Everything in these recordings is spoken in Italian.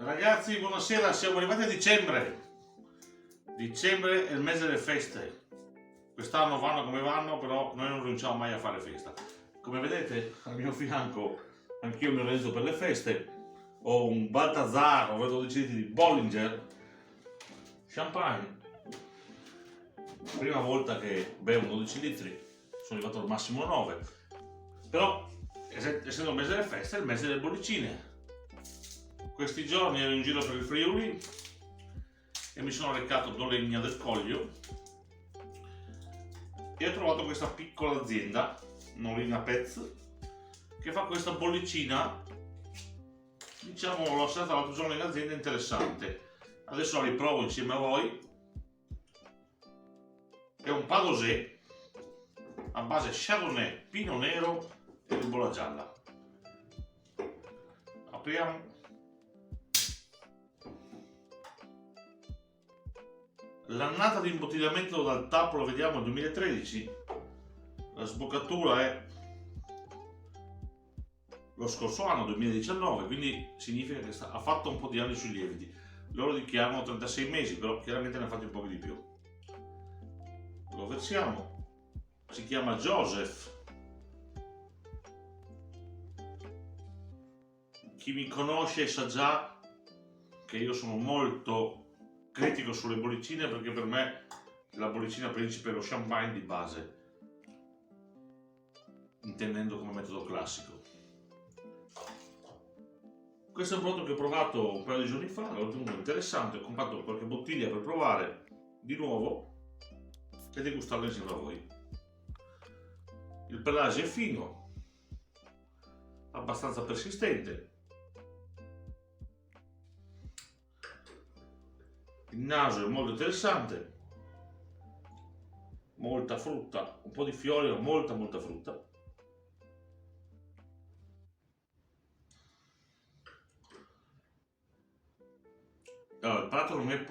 Ragazzi, buonasera, siamo arrivati a dicembre. Dicembre è il mese delle feste. Quest'anno vanno come vanno, però noi non rinunciamo mai a fare festa. Come vedete al mio fianco, anch'io mi organizzo per le feste. Ho un Balthazar, ho 12 litri di Bollinger, champagne. Prima volta che bevo 12 litri, sono arrivato al massimo 9. Però, essendo il mese delle feste, è il mese delle bollicine. Questi giorni ero in giro per il Friuli e mi sono recato a Dolegna del Coglio e ho trovato questa piccola azienda, Norina Pez, che fa questa bollicina. Diciamo, l'ho assaggiata l'altro giorno in azienda, interessante. Adesso la riprovo insieme a voi. È un Padosé a base Chardonnay, Pino Nero e Rucola Gialla. Apriamo. L'annata di imbottigliamento dal tappo lo vediamo nel 2013, la sboccatura è lo scorso anno, 2019, quindi significa che ha fatto un po' di anni sui lieviti. Loro dichiarano 36 mesi, però chiaramente ne ha fatti un po' di più. Lo versiamo, si chiama Joseph. Chi mi conosce sa già che io sono molto critico sulle bollicine, perché per me la bollicina principe è lo champagne di base, intendendo come metodo classico. Questo è un prodotto che ho provato un paio di giorni fa, l'ho ritenuto interessante, ho comprato qualche bottiglia per provare di nuovo e degustarla insieme a voi. Il pelaggio è fino, abbastanza persistente. Il naso è molto interessante, molta frutta, un po' di fiori, ma molta frutta. Allora, il palato non è,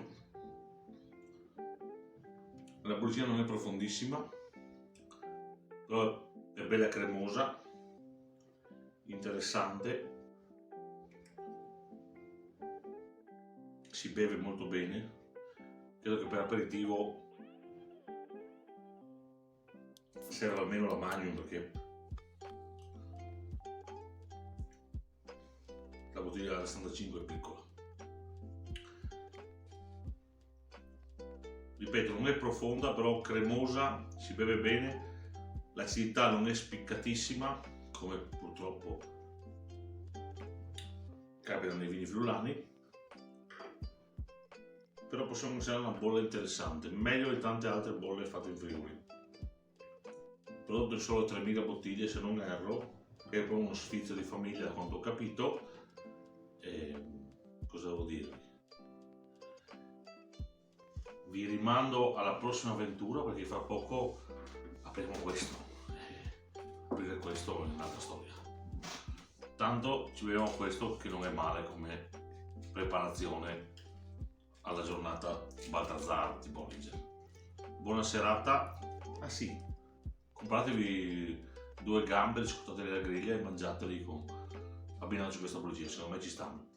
la bollicina non è profondissima, però è bella cremosa, interessante. Si beve molto bene, credo che per aperitivo serve almeno la Magnum, perché la bottiglia da 65 è piccola. Ripeto, non è profonda, però cremosa, si beve bene, l'acidità non è spiccatissima, come purtroppo capita nei vini friulani. Però possiamo considerare una bolla interessante, meglio di tante altre bolle fatte in Friuli. Prodotto in solo 3000 bottiglie, se non erro, è proprio uno sfizio di famiglia, da quanto ho capito. Cosa devo dirvi? Vi rimando alla prossima avventura, perché fra poco apriamo questo. Aprire questo è un'altra storia. Tanto ci beviamo questo, che non è male come preparazione alla giornata Balthazar di Bollinger. Buona serata. Ah sì, compratevi 2 gamberi, scottateli alla griglia e mangiateli abbinandoci questa bollicina, secondo me ci stanno.